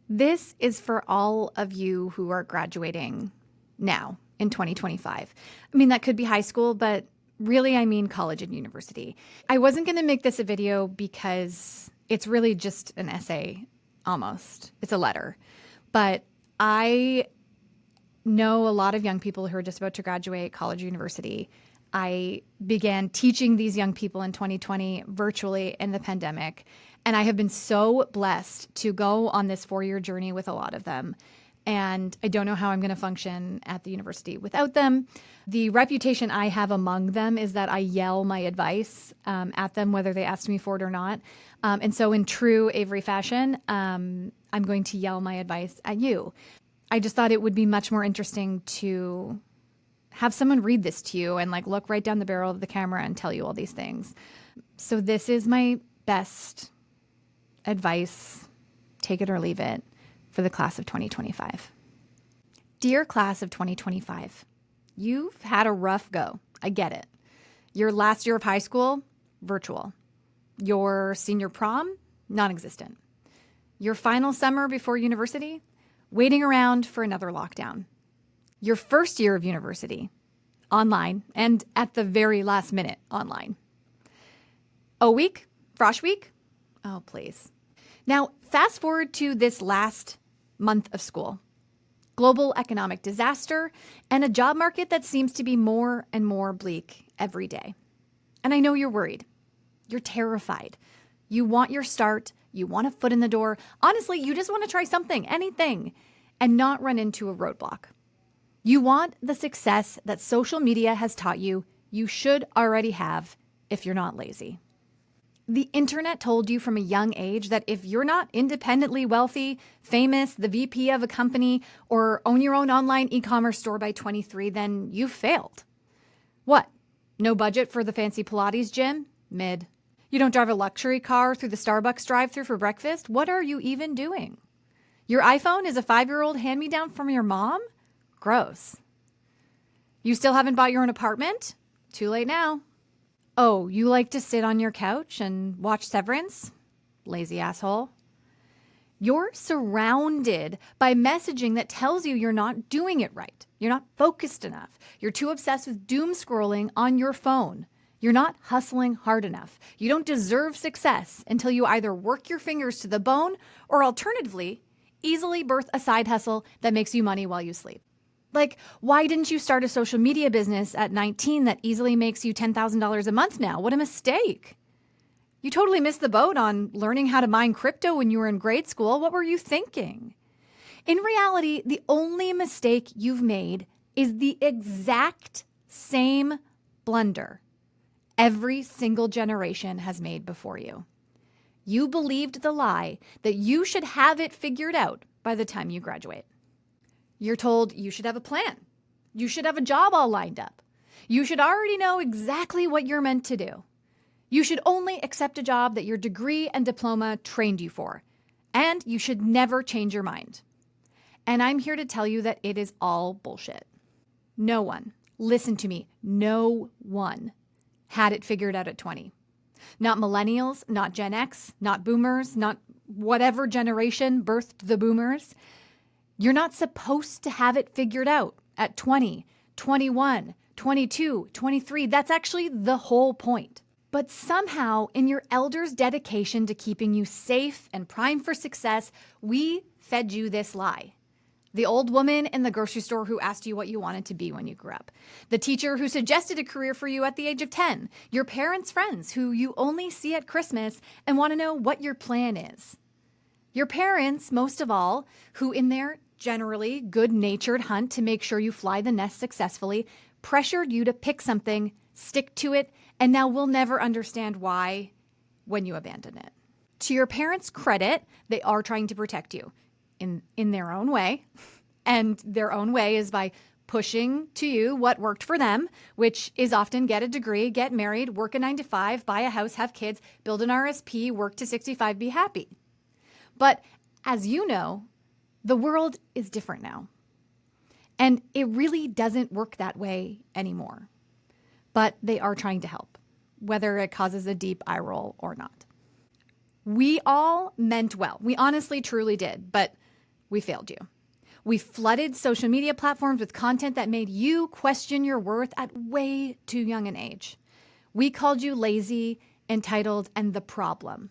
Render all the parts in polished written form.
This is for all of you who are graduating now in 2025. I mean, that could be high school, but really, I mean college and university. I wasn't going to make this a video because it's really just an essay, almost. It's a letter. But I know a lot of young people who are just about to graduate college or university. I began teaching these young people in 2020 virtually in the pandemic. And I have been so blessed to go on this 4-year journey with a lot of them. And I don't know how I'm going to function at the university without them. The reputation I have among them is that I yell my advice at them, whether they ask me for it or not. And so in true Avery fashion, I'm going to yell my advice at you. I just thought it would be much more interesting to have someone read this to you and like look right down the barrel of the camera and tell you all these things. So this is my best advice, take it or leave it, for the class of 2025. Dear class of 2025, you've had a rough go. I get it. Your last year of high school, virtual. Your senior prom, non-existent. Your final summer before university, waiting around for another lockdown. Your first year of university, online, and at the very last minute, online. O week, Frosh week, oh please. Now, fast forward to this last month of school. Global economic disaster and a job market that seems to be more and more bleak every day. And I know you're worried. You're terrified. You want your start. You want a foot in the door. Honestly, you just want to try something, anything, and not run into a roadblock. You want the success that social media has taught you should already have if you're not lazy. The internet told you from a young age that if you're not independently wealthy, famous, the VP of a company, or own your own online e-commerce store by 23, then you've failed. What? No budget for the fancy Pilates gym? Mid. You don't drive a luxury car through the Starbucks drive-thru for breakfast? What are you even doing? Your iPhone is a 5-year-old hand-me-down from your mom? Gross. You still haven't bought your own apartment? Too late now. Oh, you like to sit on your couch and watch Severance? Lazy asshole. You're surrounded by messaging that tells you you're not doing it right. You're not focused enough. You're too obsessed with doom scrolling on your phone. You're not hustling hard enough. You don't deserve success until you either work your fingers to the bone or alternatively, easily birth a side hustle that makes you money while you sleep. Like, why didn't you start a social media business at 19 that easily makes you $10,000 a month now? What a mistake. You totally missed the boat on learning how to mine crypto when you were in grade school. What were you thinking? In reality, the only mistake you've made is the exact same blunder every single generation has made before you. You believed the lie that you should have it figured out by the time you graduate. You're told you should have a plan. You should have a job all lined up. You should already know exactly what you're meant to do. You should only accept a job that your degree and diploma trained you for. And you should never change your mind. And I'm here to tell you that it is all bullshit. No one, listen to me, no one had it figured out at 20. Not millennials, not Gen X, not boomers, not whatever generation birthed the boomers. You're not supposed to have it figured out at 20, 21, 22, 23. That's actually the whole point. But somehow, in your elders' dedication to keeping you safe and primed for success, we fed you this lie. The old woman in the grocery store who asked you what you wanted to be when you grew up. The teacher who suggested a career for you at the age of 10. Your parents' friends who you only see at Christmas and want to know what your plan is. Your parents, most of all, who in their generally good-natured hunt to make sure you fly the nest successfully, pressured you to pick something, stick to it, and now we'll never understand why when you abandon it. To your parents' credit, they are trying to protect you in their own way. And their own way is by pushing to you what worked for them, which is often get a degree, get married, work a 9-to-5, buy a house, have kids, build an RSP, work to 65, be happy. But as you know, the world is different now. And it really doesn't work that way anymore. But they are trying to help, whether it causes a deep eye roll or not. We all meant well. We honestly, truly did. But we failed you. We flooded social media platforms with content that made you question your worth at way too young an age. We called you lazy, entitled, and the problem.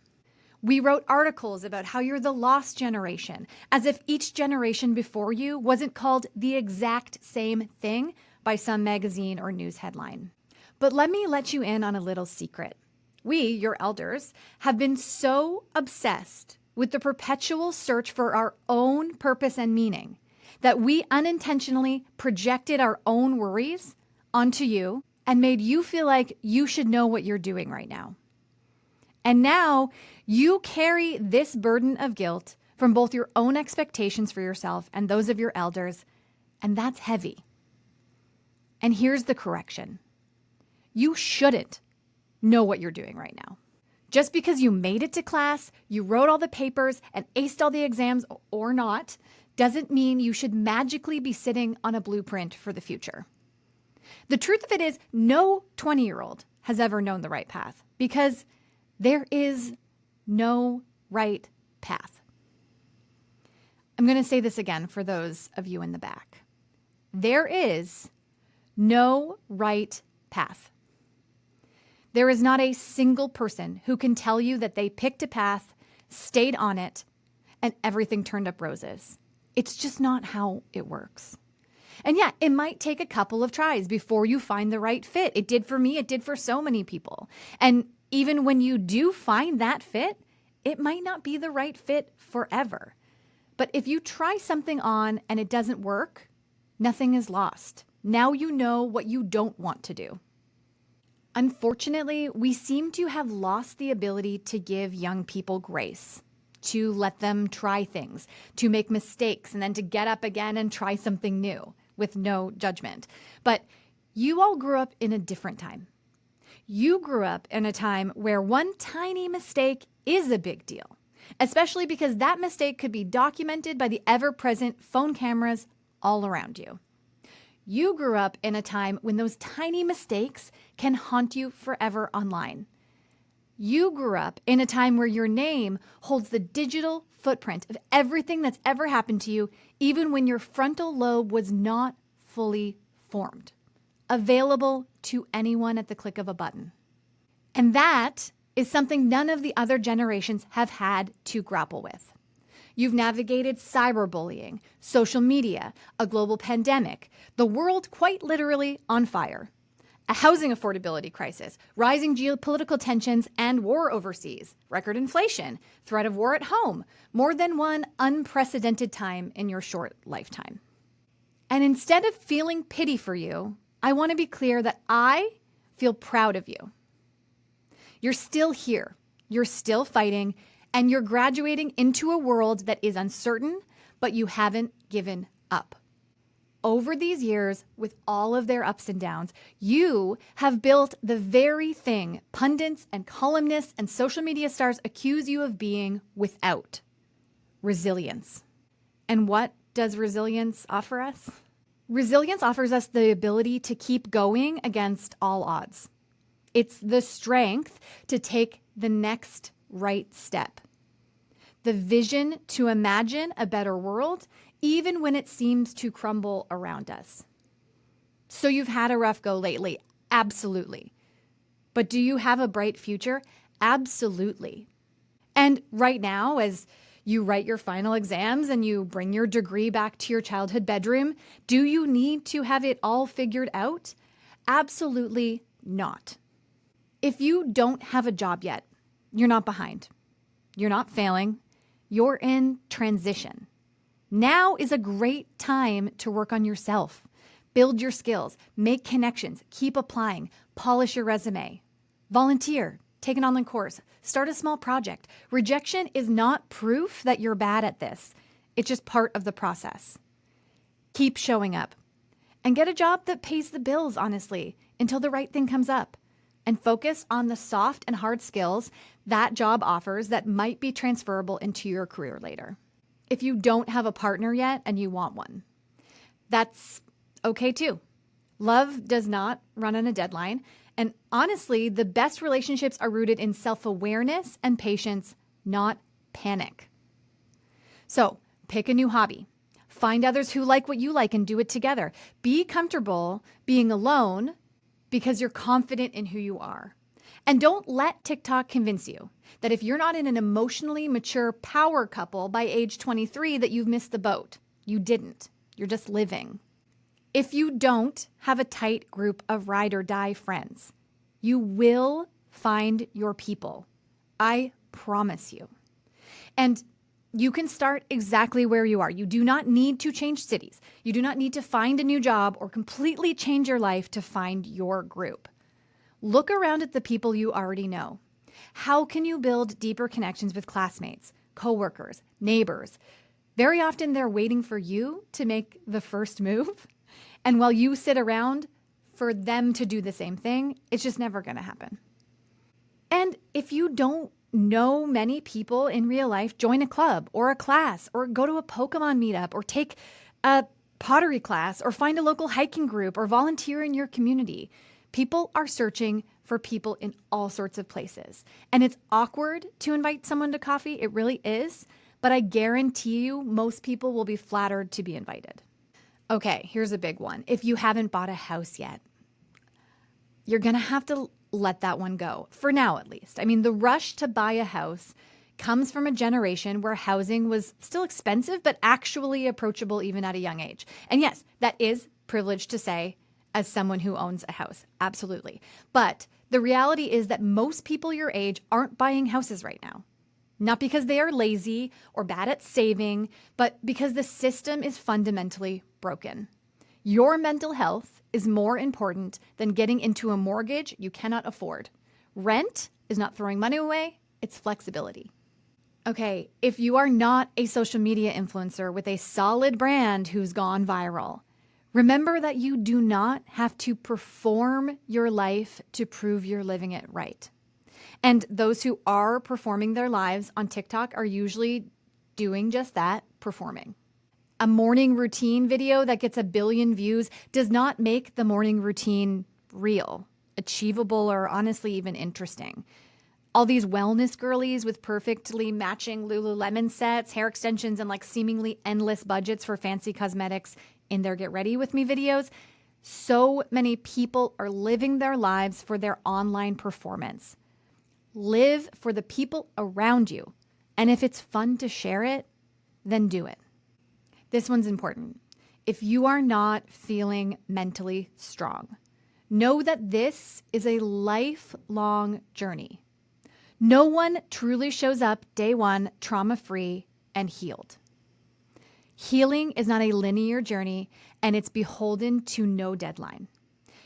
We wrote articles about how you're the lost generation, as if each generation before you wasn't called the exact same thing by some magazine or news headline. But let me let you in on a little secret. We, your elders, have been so obsessed with the perpetual search for our own purpose and meaning that we unintentionally projected our own worries onto you and made you feel like you should know what you're doing right now. And now you carry this burden of guilt from both your own expectations for yourself and those of your elders, and that's heavy. And here's the correction. You shouldn't know what you're doing right now. Just because you made it to class, you wrote all the papers, and aced all the exams or not, doesn't mean you should magically be sitting on a blueprint for the future. The truth of it is, no 20-year-old has ever known the right path because there is no right path. I'm going to say this again for those of you in the back. There is no right path. There is not a single person who can tell you that they picked a path, stayed on it, and everything turned up roses. It's just not how it works. And yeah, it might take a couple of tries before you find the right fit. It did for me. It did for so many people. And even when you do find that fit, it might not be the right fit forever. But if you try something on and it doesn't work, nothing is lost. Now you know what you don't want to do. Unfortunately, we seem to have lost the ability to give young people grace, to let them try things, to make mistakes, and then to get up again and try something new with no judgment. But you all grew up in a different time. You grew up in a time where one tiny mistake is a big deal, especially because that mistake could be documented by the ever-present phone cameras all around you. You grew up in a time when those tiny mistakes can haunt you forever online. You grew up in a time where your name holds the digital footprint of everything that's ever happened to you, even when your frontal lobe was not fully formed, available to anyone at the click of a button. And that is something none of the other generations have had to grapple with. You've navigated cyberbullying, social media, a global pandemic, the world quite literally on fire, a housing affordability crisis, rising geopolitical tensions and war overseas, record inflation, threat of war at home, more than one unprecedented time in your short lifetime. And instead of feeling pity for you, I want to be clear that I feel proud of you. You're still here, you're still fighting, and you're graduating into a world that is uncertain, but you haven't given up. Over these years, with all of their ups and downs, you have built the very thing pundits and columnists and social media stars accuse you of being without: resilience. And what does resilience offer us? Resilience offers us the ability to keep going against all odds. It's the strength to take the next right step. The vision to imagine a better world, even when it seems to crumble around us. So you've had a rough go lately, absolutely. But do you have a bright future? Absolutely. And right now, as you write your final exams and you bring your degree back to your childhood bedroom, do you need to have it all figured out? Absolutely not. If you don't have a job yet, you're not behind. You're not failing. You're in transition. Now is a great time to work on yourself, build your skills, make connections, keep applying, polish your resume, volunteer, take an online course, start a small project. Rejection is not proof that you're bad at this. It's just part of the process. Keep showing up and get a job that pays the bills, honestly, until the right thing comes up. And focus on the soft and hard skills that job offers that might be transferable into your career later. If you don't have a partner yet and you want one, that's okay too. Love does not run on a deadline. And honestly, the best relationships are rooted in self-awareness and patience, not panic. So Pick a new hobby. Find others who like what you like and do it together. Be comfortable being alone because you're confident in who you are. And don't let TikTok convince you that if you're not in an emotionally mature power couple by age 23 that you've missed the boat. You didn't. You're just living. If you don't have a tight group of ride or die friends, you will find your people. I promise you. And you can start exactly where you are. You do not need to change cities. You do not need to find a new job or completely change your life to find your group. Look around at the people you already know. How can you build deeper connections with classmates, coworkers, neighbors? Very often they're waiting for you to make the first move. And while you sit around for them to do the same thing, it's just never going to happen. And if you don't know many people in real life, join a club or a class or go to a Pokemon meetup or take a pottery class or find a local hiking group or volunteer in your community. People are searching for people in all sorts of places. And it's awkward to invite someone to coffee. It really is. But I guarantee you most people will be flattered to be invited. Okay, here's a big one. If you haven't bought a house yet, you're going to have to let that one go, for now at least. I mean, the rush to buy a house comes from a generation where housing was still expensive, but actually approachable even at a young age. And yes, that is privileged to say as someone who owns a house. Absolutely. But the reality is that most people your age aren't buying houses right now. Not because they are lazy or bad at saving, but because the system is fundamentally broken. Your mental health is more important than getting into a mortgage you cannot afford. Rent is not throwing money away, it's flexibility. Okay, if you are not a social media influencer with a solid brand who's gone viral, remember that you do not have to perform your life to prove you're living it right. And those who are performing their lives on TikTok are usually doing just that, performing. A morning routine video that gets 1 billion views does not make the morning routine real, achievable, or honestly even interesting. All these wellness girlies with perfectly matching Lululemon sets, hair extensions, and like seemingly endless budgets for fancy cosmetics in their Get Ready With Me videos. So many people are living their lives for their online performance. Live for the people around you. And if it's fun to share it, then do it. This one's important. If you are not feeling mentally strong, know that this is a lifelong journey. No one truly shows up day one trauma-free and healed. Healing is not a linear journey, and it's beholden to no deadline.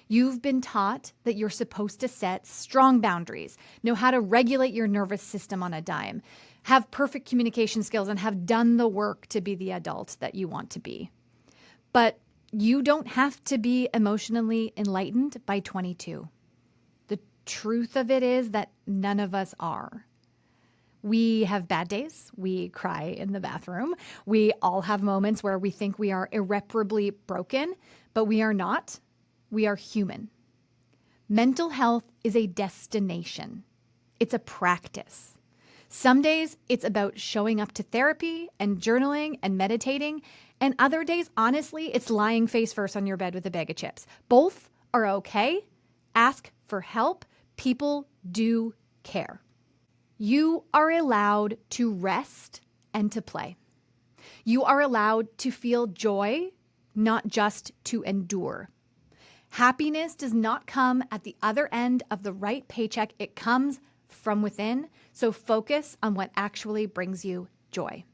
You've been taught that you're supposed to set strong boundaries, know how to regulate your nervous system on a dime, have perfect communication skills, and have done the work to be the adult that you want to be. But you don't have to be emotionally enlightened by 22. The truth of it is that none of us are. We have bad days. We cry in the bathroom. We all have moments where we think we are irreparably broken, but we are not. We are human. Mental health is a destination. It's a practice. Some days it's about showing up to therapy and journaling and meditating. And other days, honestly, it's lying face first on your bed with a bag of chips. Both are okay. Ask for help. People do care. You are allowed to rest and to play. You are allowed to feel joy, not just to endure. Happiness does not come at the other end of the right paycheck. It comes from within. So focus on what actually brings you joy.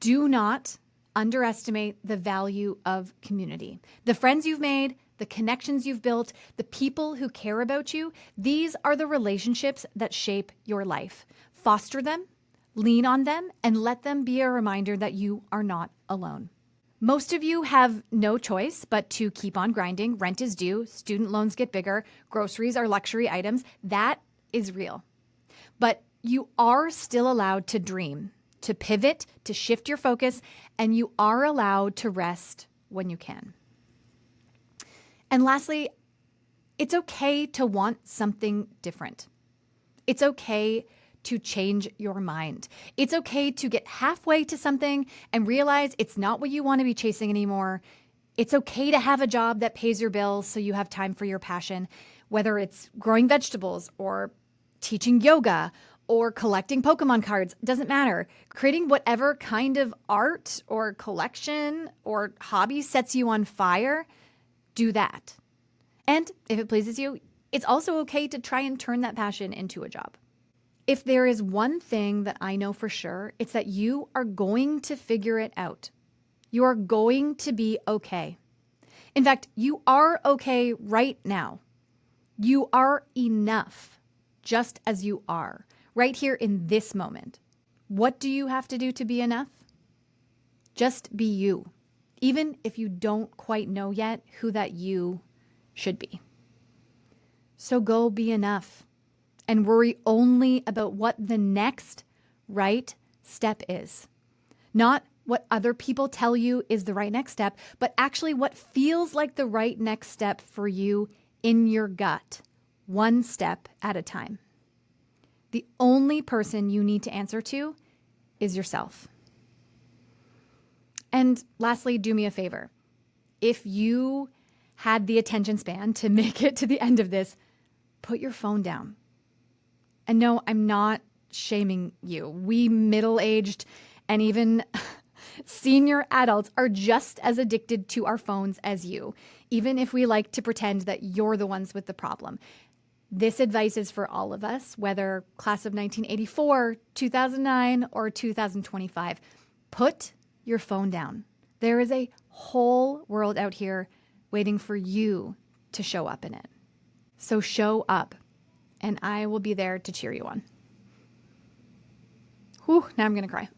Do not underestimate the value of community. The friends you've made, the connections you've built, the people who care about you, these are the relationships that shape your life. Foster them, lean on them, and let them be a reminder that you are not alone. Most of you have no choice but to keep on grinding. Rent is due, student loans get bigger, groceries are luxury items. That is real. But you are still allowed to dream, to pivot, to shift your focus, and you are allowed to rest when you can. And lastly, it's okay to want something different. It's okay to change your mind. It's okay to get halfway to something and realize it's not what you want to be chasing anymore. It's okay to have a job that pays your bills so you have time for your passion, whether it's growing vegetables or teaching yoga or collecting Pokemon cards, doesn't matter. Creating whatever kind of art or collection or hobby sets you on fire, do that. And if it pleases you, it's also okay to try and turn that passion into a job. If there is one thing that I know for sure, it's that you are going to figure it out. You are going to be okay. In fact, you are okay right now. You are enough just as you are, right here in this moment. What do you have to do to be enough? Just be you, even if you don't quite know yet who that you should be. So go be enough and worry only about what the next right step is. Not what other people tell you is the right next step, but actually what feels like the right next step for you in your gut, one step at a time. The only person you need to answer to is yourself. And lastly, do me a favor. If you had the attention span to make it to the end of this, put your phone down. And no, I'm not shaming you. We middle-aged and even senior adults are just as addicted to our phones as you, even if we like to pretend that you're the ones with the problem. This advice is for all of us, whether class of 1984, 2009, or 2025. Put your phone down. There is a whole world out here waiting for you to show up in it. So show up, and I will be there to cheer you on. Whew, now I'm going to cry.